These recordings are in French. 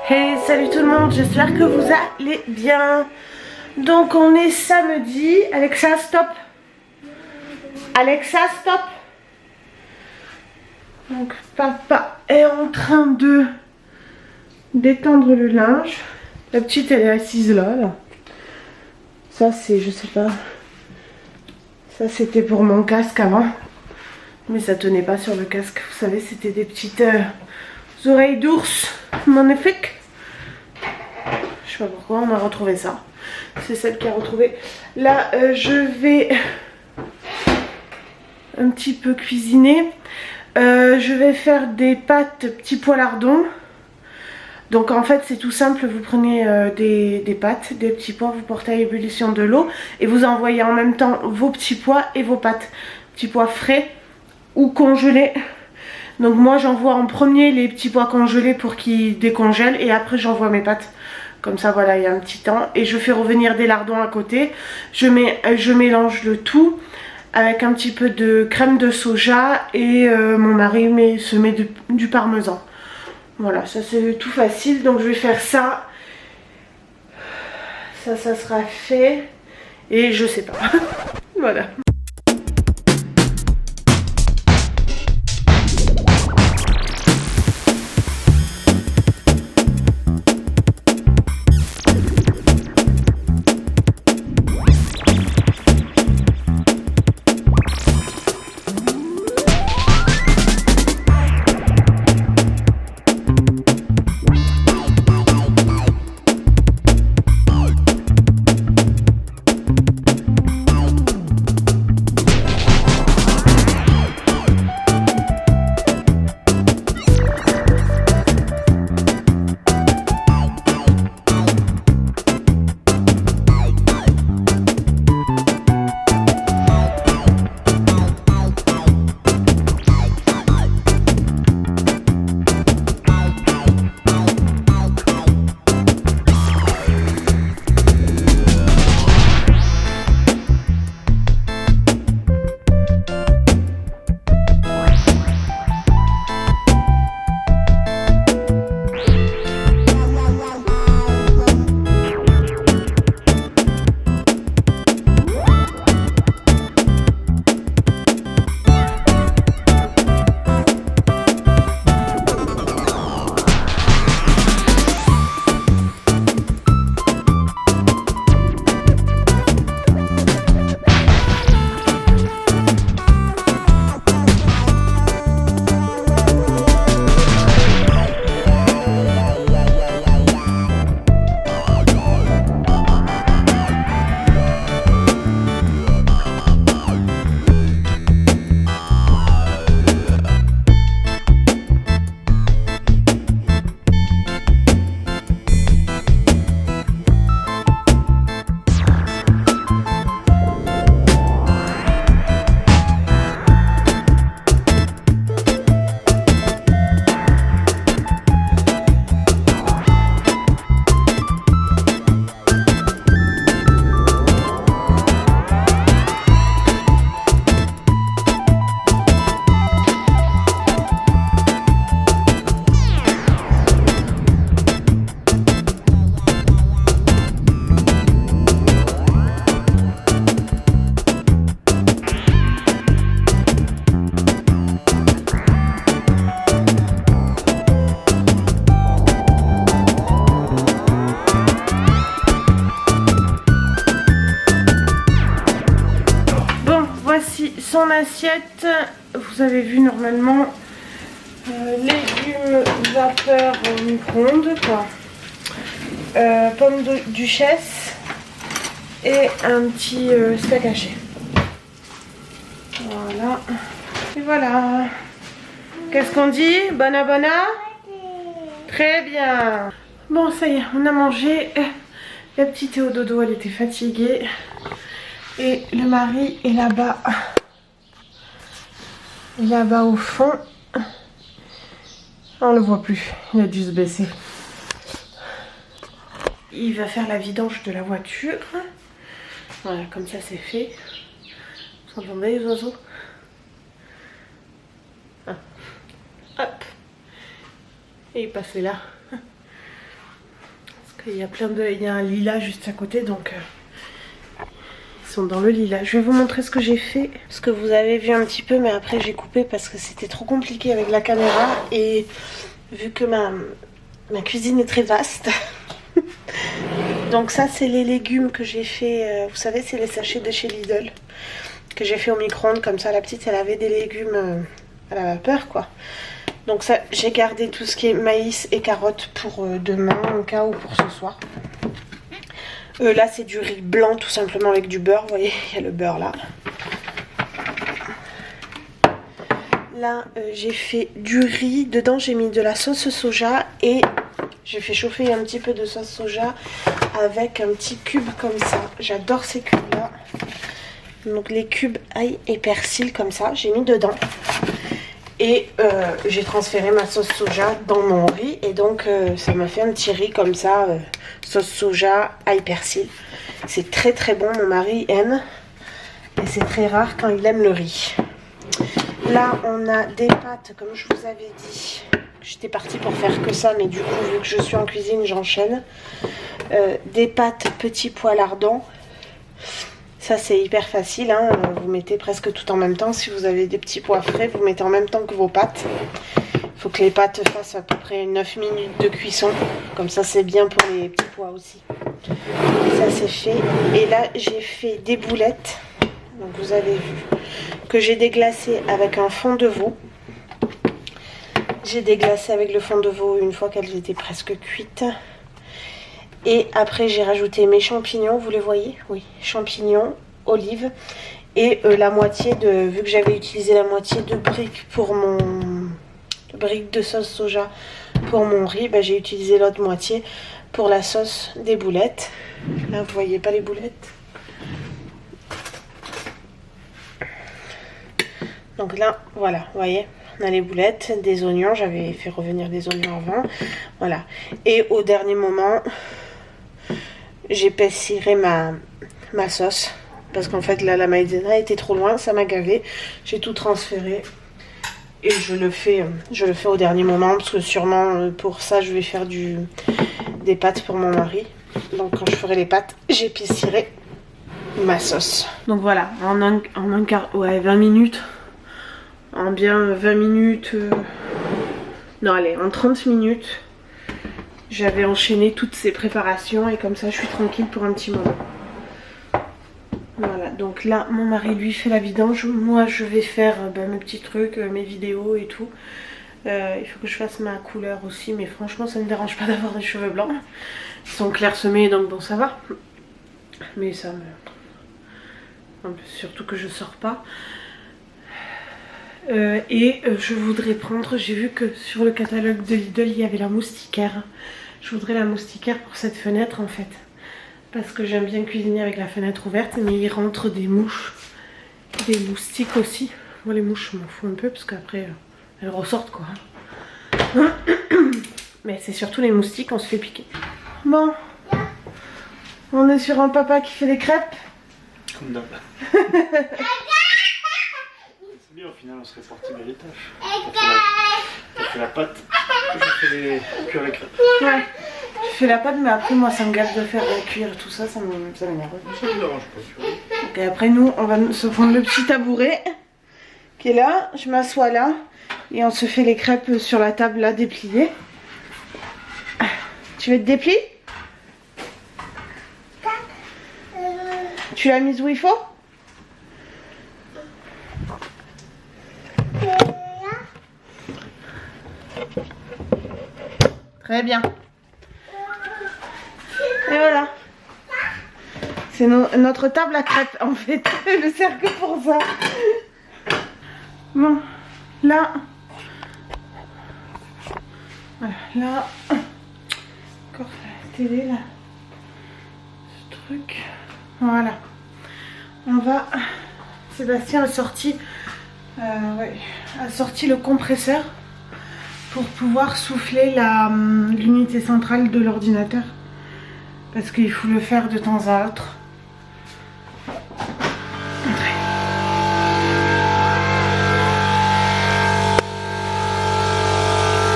Hey, salut tout le monde, j'espère que vous allez bien. Donc on est samedi. Alexa, stop. Alexa, stop. Donc papa est en train de d'étendre le linge. La petite elle est assise là. Ça c'est, je sais pas. Ça c'était pour mon casque avant. Mais ça tenait pas sur le casque. Vous savez, c'était des petites oreilles d'ours. Magnifique. Je sais pas pourquoi on a retrouvé ça. C'est celle qui a retrouvé. Là, je vais un petit peu cuisiner. Je vais faire des pâtes petits pois lardons. Donc en fait c'est tout simple, vous prenez des pâtes, des petits pois, vous portez à ébullition de l'eau et vous envoyez en même temps vos petits pois et vos pâtes. Petits pois frais ou congelés. Donc moi j'envoie en premier les petits pois congelés pour qu'ils décongèlent et après j'envoie mes pâtes. Comme ça voilà, il y a un petit temps. Et je fais revenir des lardons à côté. Je mélange le tout avec un petit peu de crème de soja et mon mari se met du parmesan. Voilà, ça c'est tout facile. Donc je vais faire ça. Ça sera fait. Et je sais pas. Voilà. Son assiette, vous avez vu normalement légumes vapeur au micro-ondes quoi, pommes de duchesse et un petit steak haché. Voilà. Et voilà. Qu'est-ce qu'on dit? Bona bona? Très bien. Bon ça y est, on a mangé. La petite est au dodo, elle était fatiguée. Et le mari est là-bas. Là-bas au fond. On le voit plus, il a dû se baisser. Il va faire la vidange de la voiture. Voilà, comme ça c'est fait. Vous entendez les oiseaux? Ah. Hop. Et il passait là. Et il y a il y a un lilas juste à côté, donc ils sont dans le lilas. Je vais vous montrer ce que j'ai fait, ce que vous avez vu un petit peu, mais après j'ai coupé parce que c'était trop compliqué avec la caméra. Et vu que ma cuisine est très vaste. Donc ça c'est les légumes que j'ai fait, vous savez c'est les sachets de chez Lidl que j'ai fait au micro-ondes, comme ça la petite elle avait des légumes à la vapeur quoi. Donc ça j'ai gardé tout ce qui est maïs et carottes pour demain en cas ou pour ce soir. Là c'est du riz blanc tout simplement avec du beurre, vous voyez il y a le beurre là. Là j'ai fait du riz, dedans j'ai mis de la sauce soja et j'ai fait chauffer un petit peu de sauce soja avec un petit cube comme ça. J'adore ces cubes là. Donc les cubes ail et persil comme ça, j'ai mis dedans. Et j'ai transféré ma sauce soja dans mon riz. Et donc ça m'a fait un petit riz comme ça, sauce soja, ail persil. C'est très très bon, mon mari aime. Et c'est très rare quand il aime le riz. Là on a des pâtes comme je vous avais dit. J'étais partie pour faire que ça, mais du coup, vu que je suis en cuisine, j'enchaîne. Des pâtes petits pois lardons. Ça, c'est hyper facile. Hein. Vous mettez presque tout en même temps. Si vous avez des petits pois frais, vous mettez en même temps que vos pâtes. Il faut que les pâtes fassent à peu près 9 minutes de cuisson. Comme ça, c'est bien pour les petits pois aussi. Ça, c'est fait. Et là, j'ai fait des boulettes. Donc, vous avez vu que j'ai déglacé avec un fond de veau. J'ai déglacé avec le fond de veau une fois qu'elles étaient presque cuites. Et après j'ai rajouté mes champignons, vous les voyez? Oui, champignons, olives. Et la moitié de, vu que j'avais utilisé la moitié de briques pour mon... de briques de sauce soja pour mon riz, bah, j'ai utilisé l'autre moitié pour la sauce des boulettes. Là vous voyez pas les boulettes. Donc là, voilà, vous voyez, on a les boulettes, des oignons, j'avais fait revenir des oignons avant, voilà. Et au dernier moment, j'épaissiré ma sauce, parce qu'en fait, là, la maïzena était trop loin, ça m'a gavé. J'ai tout transféré et je le fais au dernier moment, parce que sûrement, pour ça, je vais faire des pâtes pour mon mari. Donc quand je ferai les pâtes, j'épaissirai ma sauce. Donc voilà, en un quart, ouais, 20 minutes. En bien 20 minutes, non allez, en 30 minutes, j'avais enchaîné toutes ces préparations et comme ça je suis tranquille pour un petit moment. Voilà, donc là mon mari lui fait la vidange, moi je vais faire mes petits trucs, mes vidéos et tout. Il faut que je fasse ma couleur aussi, mais franchement ça ne me dérange pas d'avoir des cheveux blancs. Ils sont clairsemés donc bon ça va. Mais ça me... surtout que je sors pas. Je voudrais prendre, j'ai vu que sur le catalogue de Lidl il y avait la moustiquaire. Je voudrais la moustiquaire pour cette fenêtre en fait. Parce que j'aime bien cuisiner avec la fenêtre ouverte, mais il rentre des mouches, des moustiques aussi. Moi les mouches je m'en fous un peu parce qu'après elles ressortent quoi. Mais c'est surtout les moustiques, on se fait piquer. Bon, on est sur un papa qui fait des crêpes. Comme d'hab. Au final on serait sorti de l'étage. T'as fait la pâte, je fais les cuire les crêpes. Ouais, je fais la pâte mais après moi ça me gâte de faire cuire tout ça, ça m'énerve. Ça me dérange pas, tu vois. Et après nous on va se prendre le petit tabouret qui est là, je m'assois là et on se fait les crêpes sur la table là dépliées. Tu veux te déplier? Tu l'as mise où il faut? Très bien. Et voilà. C'est notre table à crêpes en fait. Je le sers que pour ça. Bon, là. Voilà, là. Encore la télé là. Ce truc. Voilà. On va. Sébastien a sorti. Ouais, a sorti le compresseur pour pouvoir souffler l'unité centrale de l'ordinateur parce qu'il faut le faire de temps à autre.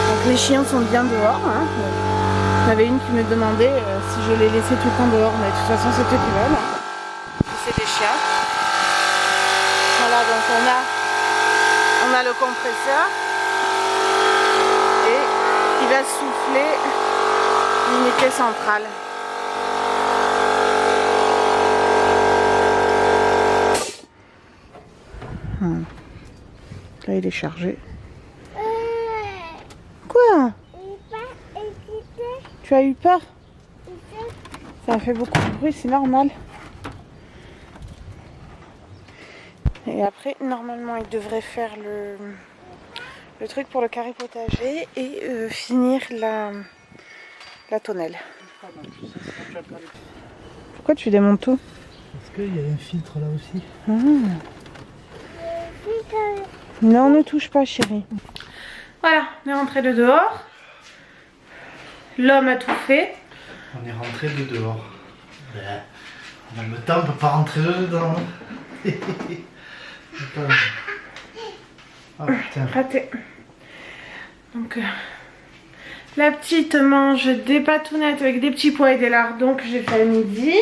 Donc les chiens sont bien dehors, hein. avait une qui me demandait si je les laissais tout le temps dehors, mais de toute façon c'était plus mal. C'est des chiens. Voilà, donc on a le compresseur et il va souffler l'unité centrale. Là il est chargé. Quoi? Tu as eu peur? Ça a fait beaucoup de bruit, c'est normal. Et après, normalement, il devrait faire le truc pour le carré potager et finir la tonnelle. Pourquoi tu démontes tout? Parce qu'il y a un filtre là aussi. Non, ne touche pas, chérie. Voilà, on est rentré de dehors. L'homme a tout fait. On est rentré de dehors. En même temps, on ne peut pas rentrer dedans. Oh putain. Raté. Donc, la petite mange des pâtounettes avec des petits pois et des lardons que j'ai fait à midi.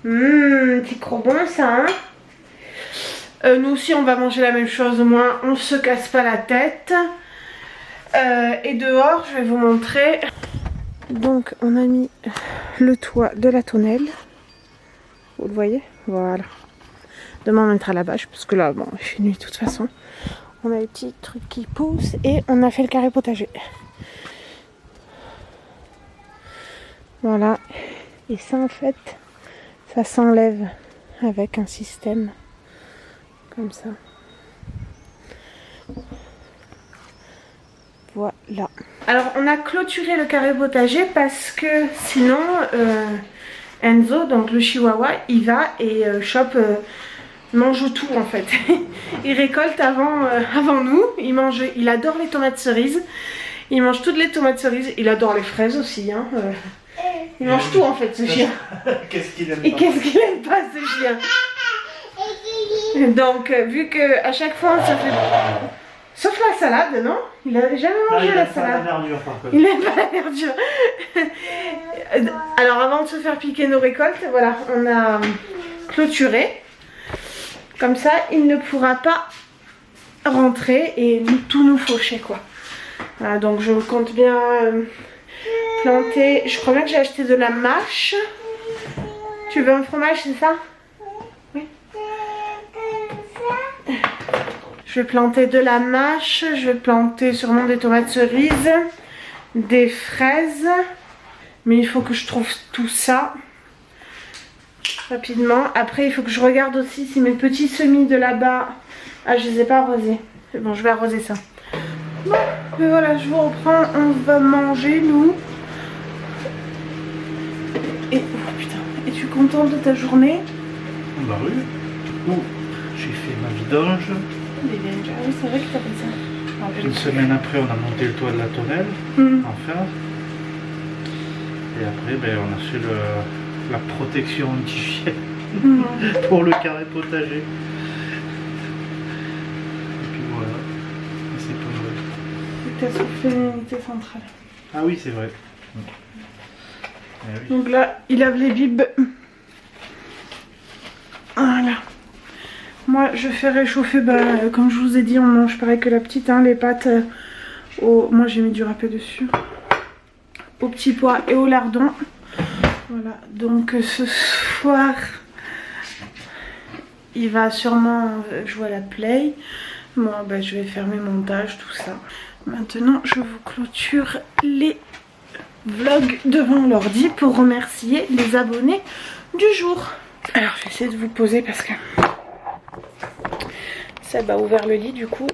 Petit crobon ça, hein. Nous aussi, on va manger la même chose, au moins on se casse pas la tête. Et dehors, je vais vous montrer. Donc, on a mis le toit de la tonnelle. Vous le voyez? Voilà. Demain, on mettra la bâche parce que là, bon, il fait nuit de toute façon. On a les petits trucs qui poussent et on a fait le carré potager. Voilà. Et ça, en fait, ça s'enlève avec un système comme ça. Voilà. Alors on a clôturé le carré potager parce que sinon Enzo, donc le chihuahua, il va et mange tout en fait. Il récolte avant nous, il adore les tomates cerises. Il mange toutes les tomates cerises, il adore les fraises aussi. Hein. Il mange tout en fait ce chien. Qu'est-ce qu'il aime pas? Et qu'est-ce qu'il aime pas ce chien? Donc vu que à chaque fois on se fait... Sauf la salade, non? Il a jamais mangé la salade. Il n'aime pas la verdure. Alors avant de se faire piquer nos récoltes, voilà, on a clôturé. Comme ça, il ne pourra pas rentrer et tout nous faucher quoi. Voilà, donc je compte bien planter. Je crois bien que j'ai acheté de la mâche. Tu veux un fromage, c'est ça? Oui. Je vais planter de la mâche, je vais planter sûrement des tomates cerises, des fraises. Mais il faut que je trouve tout ça rapidement. Après, il faut que je regarde aussi si mes petits semis de là-bas... Ah, je les ai pas arrosés. Bon, je vais arroser ça. Bon, mais voilà, je vous reprends. On va manger, nous. Et, oh putain, es-tu contente de ta journée? Bah oui. Oh, j'ai fait ma vidange. Oui, c'est vrai que t'as fait ça. Une semaine après, on a monté le toit de la tonnelle, enfin. Et après, ben, on a fait la protection anti-chien pour le carré potager. Et puis voilà, c'est pas vrai. Et t'as soufflé l'unité centrale. Ah oui, c'est vrai. Oui. Donc là, il lave les bibes. Voilà. Moi, je fais réchauffer, comme je vous ai dit, on mange pareil que la petite, hein, les pâtes. Moi, j'ai mis du râpé dessus. Aux petits pois et aux lardons. Voilà, donc ce soir, il va sûrement jouer à la play. Moi, je vais faire mes montages, tout ça. Maintenant, je vous clôture les vlogs devant l'ordi pour remercier les abonnés du jour. Alors, je vais essayer de vous poser parce que... Seb a ouvert le lit du coup.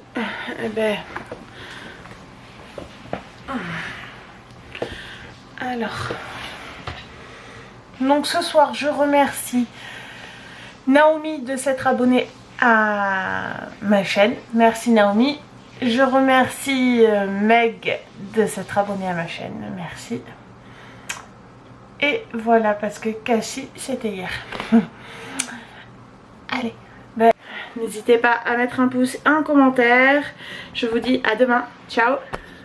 Alors. Donc ce soir je remercie Naomi de s'être abonnée à ma chaîne. Merci Naomi. Je remercie Meg de s'être abonnée à ma chaîne. Merci. Et voilà parce que Cassie c'était hier. Allez. N'hésitez pas à mettre un pouce et un commentaire. Je vous dis à demain. Ciao.